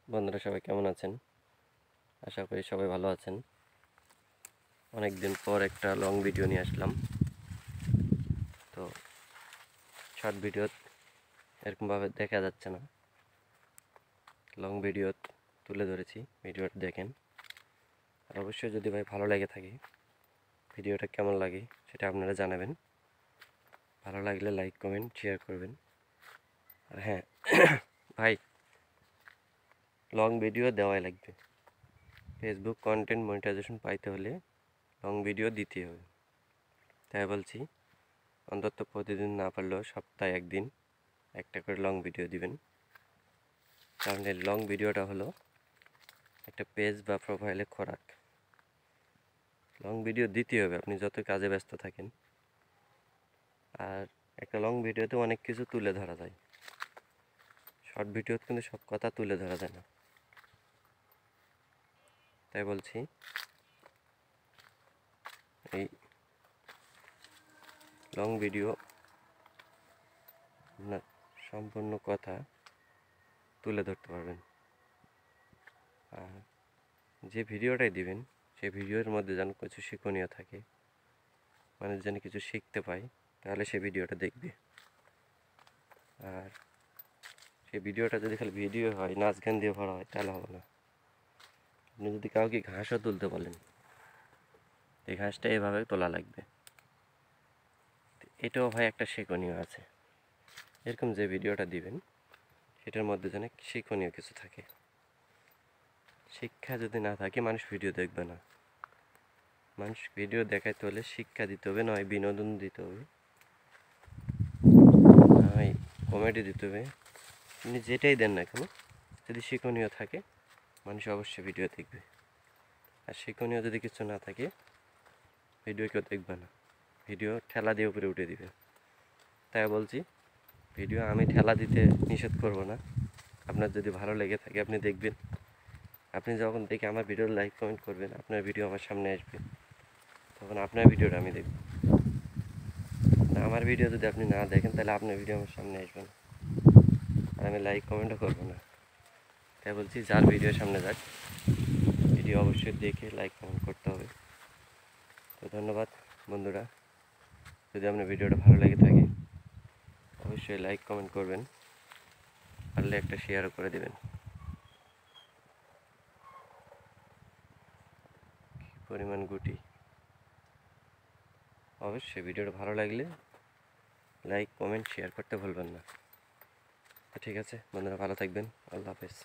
বন্ধুরা সবাই কেমন আছেন? আশা করি সবাই ভালো আছেন। অনেক দিন পর একটা লং ভিডিও নিয়ে আসলাম। তো শর্ট ভিডিও এরকমভাবে দেখা যাচ্ছে না, লং ভিডিও তুলে ধরেছি, ভিডিওটা দেখেন। আর অবশ্যই যদি ভাই ভালো লেগে থাকে, ভিডিওটা কেমন লাগে সেটা আপনারা জানাবেন। ভালো লাগলে লাইক কমেন্ট শেয়ার করবেন। আর হ্যাঁ ভাই, লং ভিডিও দেওয়াই লাগবে। ফেসবুক কন্টেন্ট মনিটাইজেশন পাইতে হলে লং ভিডিও দিতে হবে। তাই বলছি, অন্তত প্রতিদিন না পারলেও সপ্তাহে একদিন একটা করে লং ভিডিও দিবেন। কারণ এই লং ভিডিওটা হলো একটা পেজ বা প্রোফাইলে খোরাক। লং ভিডিও দিতে হবে আপনি যত কাজে ব্যস্ত থাকেন। আর একটা লং ভিডিওতে অনেক কিছু তুলে ধরা যায়, শর্ট ভিডিওতে কিন্তু সব কথা তুলে ধরা যায় না। তাই বলছি, এই লং ভিডিও আপনার সম্পূর্ণ কথা তুলে ধরতে পারবেন। আর যে ভিডিওটাই দিবেন সেই ভিডিওর মধ্যে যেন কিছু শিক্ষণীয় থাকে, মানুষ যেন কিছু শিখতে পায়, তাহলে সে ভিডিওটা দেখবে। আর সেই ভিডিওটা যদি খালি ভিডিও হয়, নাচ গান দিয়ে ভরা হয়, তাহলে হবে না। আপনি যদি কাউকে ঘাসও তুলতে বলেন, এই ঘাসটা এভাবে তোলা লাগবে। এটাও ভাই একটা শিক্ষণীয় আছে। এরকম যে ভিডিওটা দিবেন সেটার মধ্যে যেন শিক্ষণীয় কিছু থাকে। শিক্ষা যদি না থাকে মানুষ ভিডিও দেখবে না। মানুষ ভিডিও দেখাইতে হলে শিক্ষা দিতে হবে, নয় বিনোদন দিতে হবে, নয় কমেডি দিতে হবে। আপনি যেটাই দেন না কেন, যদি শিক্ষণীয় থাকে মানুষ অবশ্যই ভিডিও দেখবে। আর শিক্ষণীয় যদি কিছু না থাকে, ভিডিও কেউ দেখবে না, ভিডিও ঠেলা দিয়ে উপরে উঠে দিবে। তাই বলছি, ভিডিও আমি ঠেলা দিতে নিষেধ করব না। আপনার যদি ভালো লেগে থাকে আপনি দেখবেন। আপনি যখন দেখে আমার ভিডিও লাইক কমেন্ট করবেন, আপনার ভিডিও আমার সামনে আসবে, তখন আপনার ভিডিওটা আমি দেখব। আমার ভিডিও যদি আপনি না দেখেন, তাহলে আপনার ভিডিও আমার সামনে আসবে না, আর আমি লাইক কমেন্টও করবো না। তাই বলছি, যার ভিডিও সামনে যাক, ভিডিও অবশ্যই দেখে লাইক কমেন্ট করতে হবে। তো ধন্যবাদ বন্ধুরা, যদি আপনার ভিডিওটা ভালো লেগে থাকে অবশ্যই লাইক কমেন্ট করবেন, পারলে একটা শেয়ারও করে দেবেন। পরিমাণ গুটি, অবশ্যই ভিডিওটা ভালো লাগলে লাইক কমেন্ট শেয়ার করতে ভুলবেন না। তো ঠিক আছে বন্ধুরা, ভালো থাকবেন। আল্লাহ হাফেজ।